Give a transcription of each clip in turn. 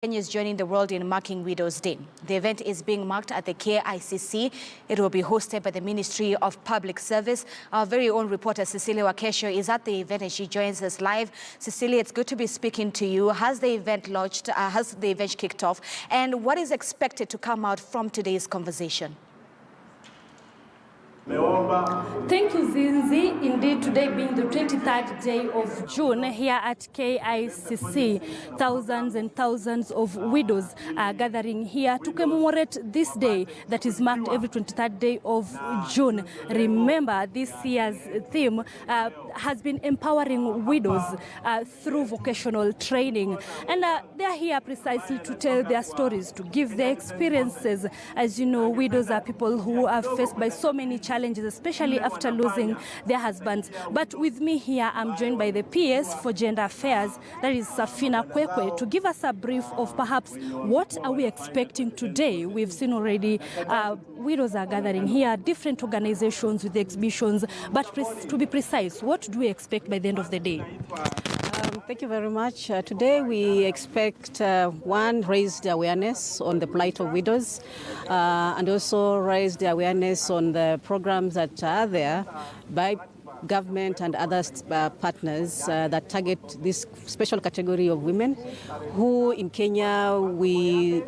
Kenya is joining the world in marking Widows' Day. The event is being marked at the KICC. It will be hosted by the Ministry of Public Service. Our very own reporter, Cecilia Wakesho, is at the event and she joins us live. Cecilia, it's good to be speaking to you. Has the event launched? Has the event kicked off? And what is expected to come out from today's conversation? Thank you, Zinzi. Indeed, today being the 23rd day of June, here at KICC, thousands and thousands of widows are gathering here to commemorate this day that is marked every 23rd day of June. Remember, this year's theme has been empowering widows through vocational training. And they are here precisely to tell their stories, to give their experiences. As you know, widows are people who are faced by so many challenges, especially after losing their husbands. But with me here, I'm joined by the PS for Gender Affairs, that is Safina Kwekwe, to give us a brief of perhaps what are we expecting today. We've seen already widows are gathering here, different organizations with exhibitions, but to be precise, what do we expect by the end of the day? Thank you very much. Today we expect raised awareness on the plight of widows and also raised awareness on the programs that are there by government and other partners that target this special category of women who in Kenya we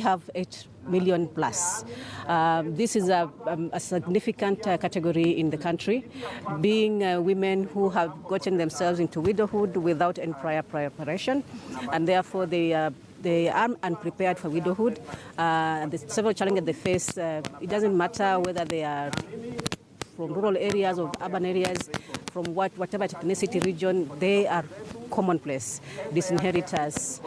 have 8 million plus. This is a significant category in the country, being women who have gotten themselves into widowhood without any prior preparation, and therefore they are unprepared for widowhood. The several challenges they face, it doesn't matter whether they are from rural areas or urban areas, from whatever ethnicity region, they are commonplace. Disinheritors,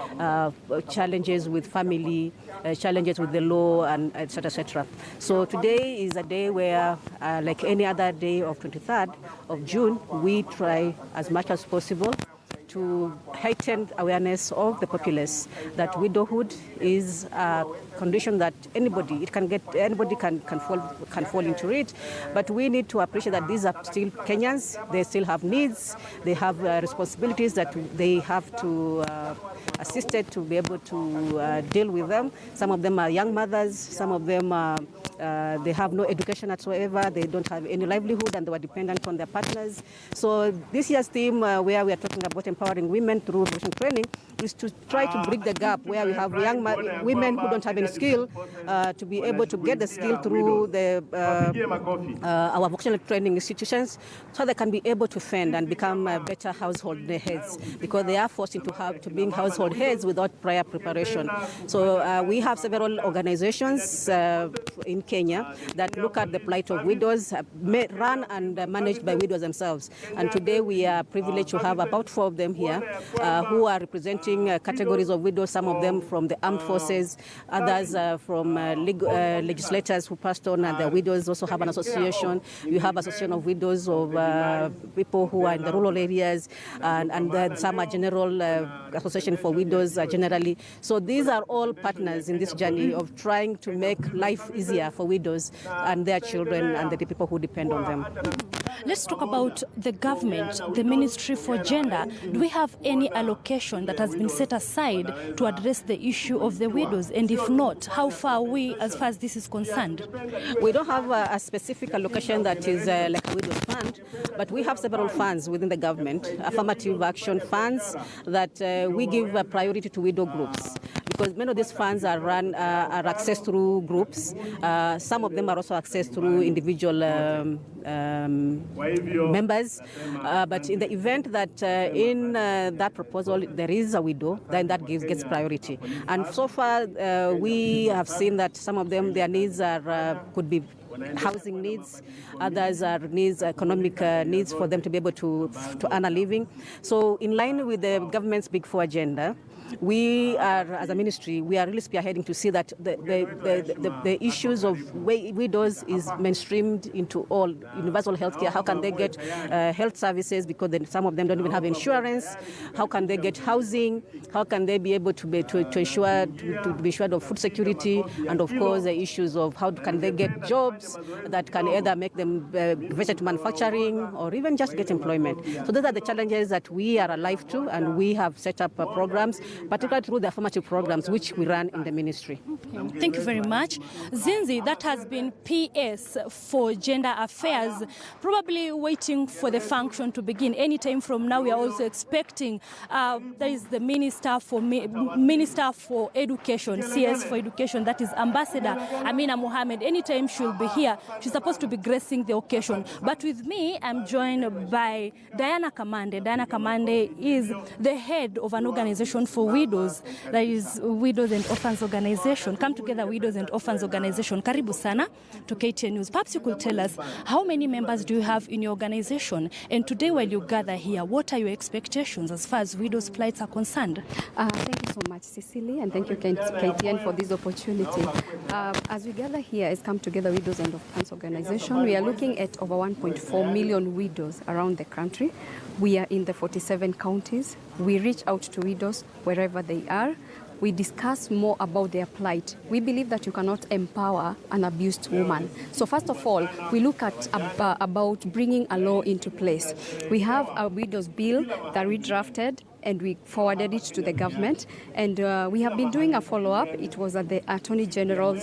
challenges with family, challenges with the law, and etc., etc. So today is a day where, like any other day of 23rd of June, we try as much as possible to heighten awareness of the populace that widowhood is a condition that anybody can fall into it. But we need to appreciate that these are still Kenyans. They still have needs. They have responsibilities that they have to assisted to be able to deal with them. Some of them are young mothers. Some of them they have no education whatsoever. They don't have any livelihood, and they were dependent on their partners. So this year's theme, where we are talking about empowering women through vocational training, is to try to bridge the gap where we have young women who don't have any skill to be able to get the skill through our vocational training institutions, so they can be able to fend and become better household heads, because they are forced to being household heads without prior preparation. So we have several organizations in Kenya that look at the plight of widows, run and managed by widows themselves. And today we are privileged to have about 4 of them here who are representing categories of widows, some of them from the armed forces, others from legislators who passed on, and the widows also have an association. We have association of widows of people who are in the rural areas, and some are general association for widows generally. So these are all partners in this journey of trying to make life easier for widows and their children and the people who depend on them. Let's talk about the government, the Ministry for Gender. Do we have any allocation that has been set aside to address the issue of the widows? And if not, how far are we as far as this is concerned? We don't have a specific allocation that is like a widow's fund, but we have several funds within the government, affirmative action funds that we give a priority to widow groups, because many of these funds are accessed through groups. Some of them are also accessed through individual members. But in the event that in that proposal there is a widow, then that gets priority. And so far we have seen that some of them, their needs are could be housing needs, others are economic needs for them to be able to earn a living. So in line with the government's Big Four agenda, we are, as a ministry, we are really spearheading to see that the issues of widows is mainstreamed into all universal health care. How can they get health services, because some of them don't even have insurance? How can they get housing? How can they be able to be assured of food security? And of course, the issues of how can they get jobs that can either make them venture to manufacturing or even just get employment. So those are the challenges that we are alive to, and we have set up programs particularly through the affirmative programs which we run in the ministry. Thank you very much. Zinzi, that has been PS for Gender Affairs, probably waiting for the function to begin. Anytime from now, we are also expecting, there is the Minister for Education, CS for Education, that is Ambassador Amina Mohammed. Anytime she'll be here, she's supposed to be gracing the occasion. But with me, I'm joined by Dianah Kamande. Dianah Kamande is the head of an organization for widows, that is Widows and Orphans Organization. Come Together Widows and Orphans Organization. Karibu sana to KTN News. Perhaps you could tell us, how many members do you have in your organization? And today, while you gather here, what are your expectations as far as widows' plights are concerned? Thank you so much, Cecily, and thank you, KTN, for this opportunity. As we gather here as Come Together Widows and Orphans Organization, we are looking at over 1.4 million widows around the country. We are in the 47 counties. We reach out to widows wherever they are. We discuss more about their plight. We believe that you cannot empower an abused woman. So first of all, we look at about bringing a law into place. We have a widows bill that we drafted and we forwarded it to the government, and we have been doing a follow-up. It was at the Attorney General's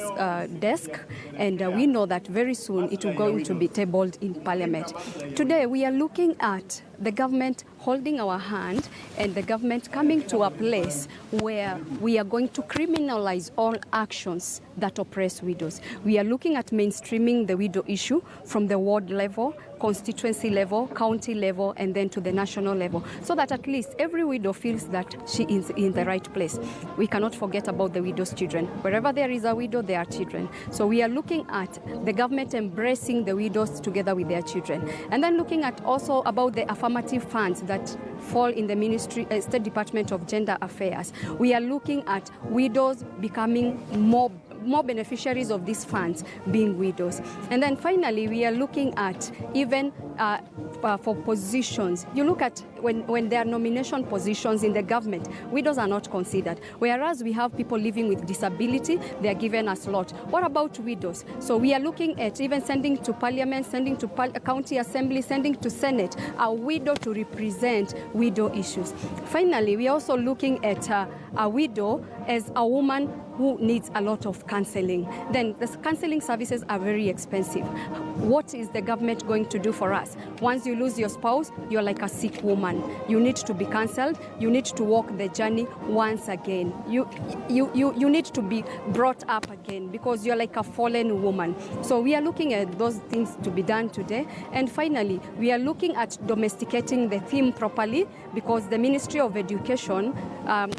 desk, and we know that very soon it will going to be tabled in Parliament. Today we are looking at the government holding our hand and the government coming to a place where we are going to criminalize all actions that oppress widows. We are looking at mainstreaming the widow issue from the ward level, constituency level, county level, and then to the national level, so that at least every widow feels that she is in the right place. We cannot forget about the widow's children. Wherever there is a widow, there are children. So we are looking at the government embracing the widows together with their children. And then looking at also about the affirmative funds that fall in the Ministry, State Department of Gender Affairs. We are looking at widows becoming more beneficiaries of these funds, being widows. And then finally, we are looking at even for positions. You look at when there are nomination positions in the government, widows are not considered. Whereas we have people living with disability, they are given a slot. What about widows? So we are looking at even sending to Parliament, sending to County Assembly, sending to Senate, a widow to represent widow issues. Finally, we are also looking at a widow as a woman who needs a lot of counseling. Then the counseling services are very expensive. What is the government going to do for us? Once you lose your spouse, you're like a sick woman. You need to be counseled. You need to walk the journey once again. You need to be brought up again because you're like a fallen woman. So we are looking at those things to be done today. And finally, we are looking at domesticating the theme properly because the Ministry of Education,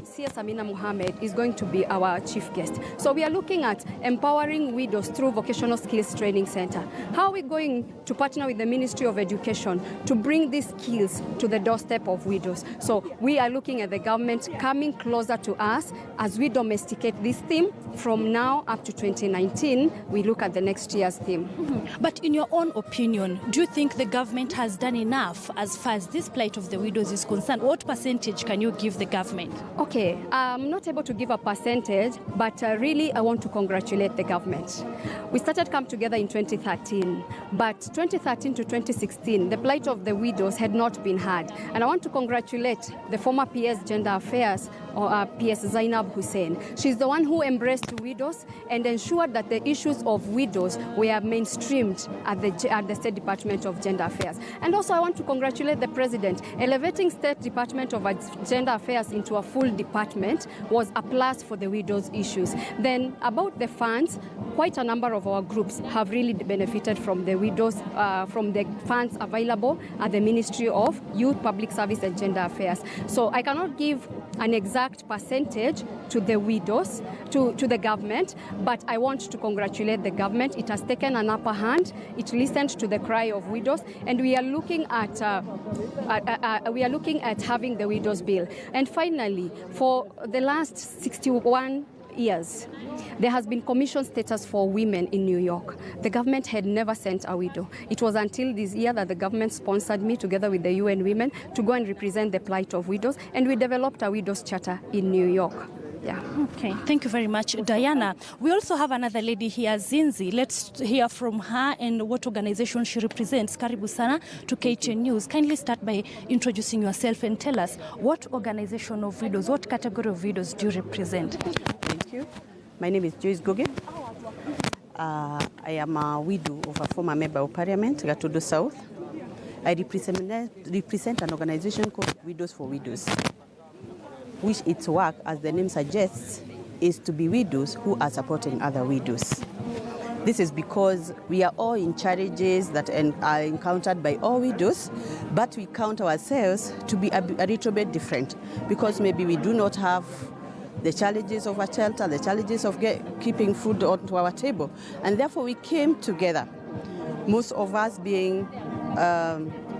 CS Amina Mohammed, is going to be our chief guest. So we are looking at empowering widows through Vocational Skills Training Center. How are we going to partner with the Ministry of Education to bring these skills to the doorstep of widows? So we are looking at the government coming closer to us as we domesticate this theme from now up to 2019. We look at the next year's theme. Mm-hmm. But in your own opinion, do you think the government has done enough as far as this plight of the widows is concerned? What percentage can you give the government? Okay, I'm not able to give a percentage, but really I want to congratulate the government. We started Come Together in 2013, but 2013 to 2016, the plight of the widows had not been heard. And I want to congratulate the former PS Gender Affairs, PS Zainab Hussein. She's the one who embraced widows and ensured that the issues of widows were mainstreamed at the State Department of Gender Affairs. And also I want to congratulate the President. Elevating State Department of Gender Affairs into a full department was a plus for the widows' issues. Then about the funds, quite a number of our groups have really benefited from the widows, from the funds available at the Ministry of Youth, Public Service and Gender Affairs. So I cannot give an exact percentage to the widows, to the government, but I want to congratulate the government. It has taken an upper hand. It listened to the cry of widows, and we are looking at having the widows bill. And finally, for the last 61 years, there has been commission status for women in New York. The government had never sent a widow. It was until this year that the government sponsored me together with the UN Women to go and represent the plight of widows, and we developed a widows charter in New York. Yeah. Okay, thank you very much, Diana. We also have another lady here, Zinzi. Let's hear from her and what organization she represents. Karibu sana to KTN News. Kindly start by introducing yourself and tell us what organization of widows, what category of widows do you represent? Thank you. My name is Joyce Goge. I am a widow of a former member of parliament, Gatudo South. I represent an organization called Widows for Widows, which its work, as the name suggests, is to be widows who are supporting other widows. This is because we are all in challenges that are encountered by all widows, but we count ourselves to be a little bit different because maybe we do not have the challenges of a shelter, the challenges of keeping food onto our table. And therefore we came together, most of us being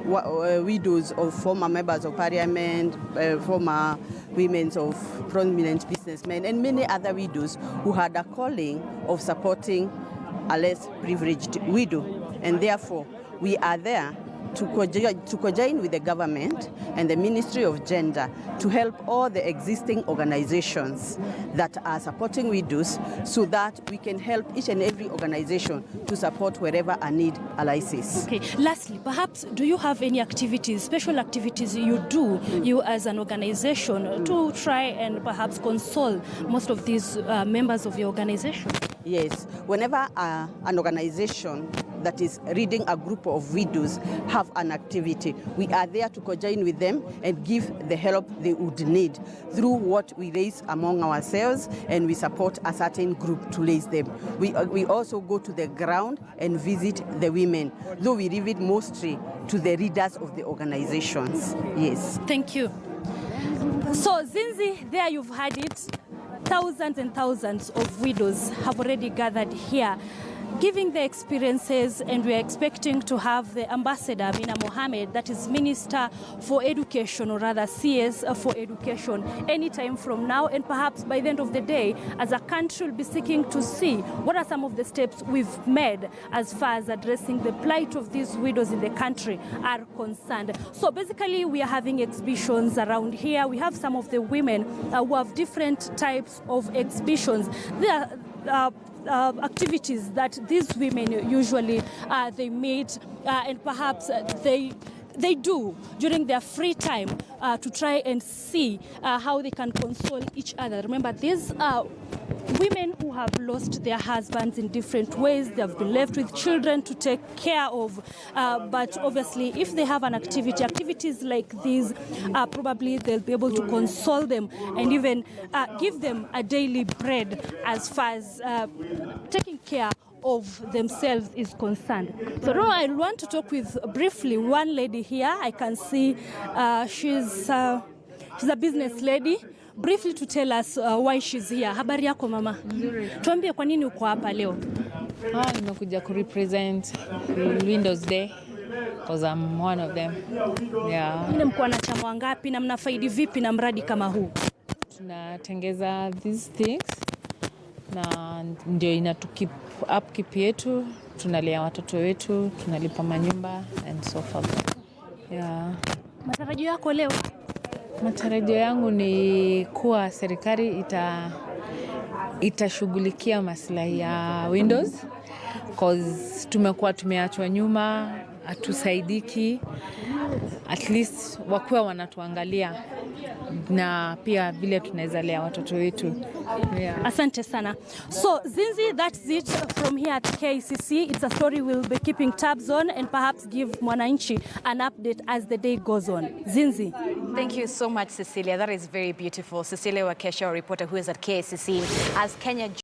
widows of former members of parliament, former women of prominent businessmen, and many other widows who had a calling of supporting a less privileged widow. And therefore we are there to co-join with the government and the Ministry of Gender to help all the existing organizations that are supporting widows so that we can help each and every organization to support wherever a need arises. Okay, lastly, perhaps do you have any activities, special activities you do, you as an organization, to try and perhaps console most of these members of your organization? Yes, whenever an organization that is leading a group of widows have an activity, we are there to co-join with them and give the help they would need through what we raise among ourselves, and we support a certain group to raise them. We also go to the ground and visit the women, though we leave it mostly to the leaders of the organizations. Yes. Thank you. So Zinzi, there you've had it. Thousands and thousands of widows have already gathered here, giving their experiences, and we are expecting to have the ambassador, Amina Mohammed, that is Minister for Education, or rather CS for Education, anytime from now. And perhaps by the end of the day, as a country, we'll be seeking to see what are some of the steps we've made as far as addressing the plight of these widows in the country are concerned. So basically, we are having exhibitions around here. We have some of the women who have different types of exhibitions. There are activities that these women usually they meet and perhaps they do during their free time to try and see how they can console each other. Remember, these are women who have lost their husbands in different ways. They have been left with children to take care of. But obviously, if they have an activities like these, probably they'll be able to console them and even give them a daily bread as far as taking care of themselves is concerned. So now I want to talk with briefly one lady here. I can see she's a business lady. Briefly to tell us why she's here. Habari yako mama? Nzuri. Tuambie kwa nini uko hapa leo? Nimekuja ku represent Windows Day because I'm one of them. Yeah. Mimi mko na chama ngapi na mnafaidi vipi na mradi kama huu? Tunatengeza these things na ndio inatukeep upkeep yetu, tunalea watoto wetu, tunalipa manyumba and so forth. Yeah. Matarajio yako leo? Matarajio yangu ni kuwa serikali itashughulikia maslahi ya Windows because tumekuwa tumeachwa nyuma, hatusaidiki. At least wakuwa wanatuangalia na pia vile tunaweza lea watoto wetu. Yeah. Asante sana. So Zinzi, that's it from here at KCC. It's a story we'll be keeping tabs on and perhaps give Mwananchi an update as the day goes on. Zinzi. Thank you so much, Cecilia. That is very beautiful. Cecilia Wakesha, a reporter who is at KCC as Kenya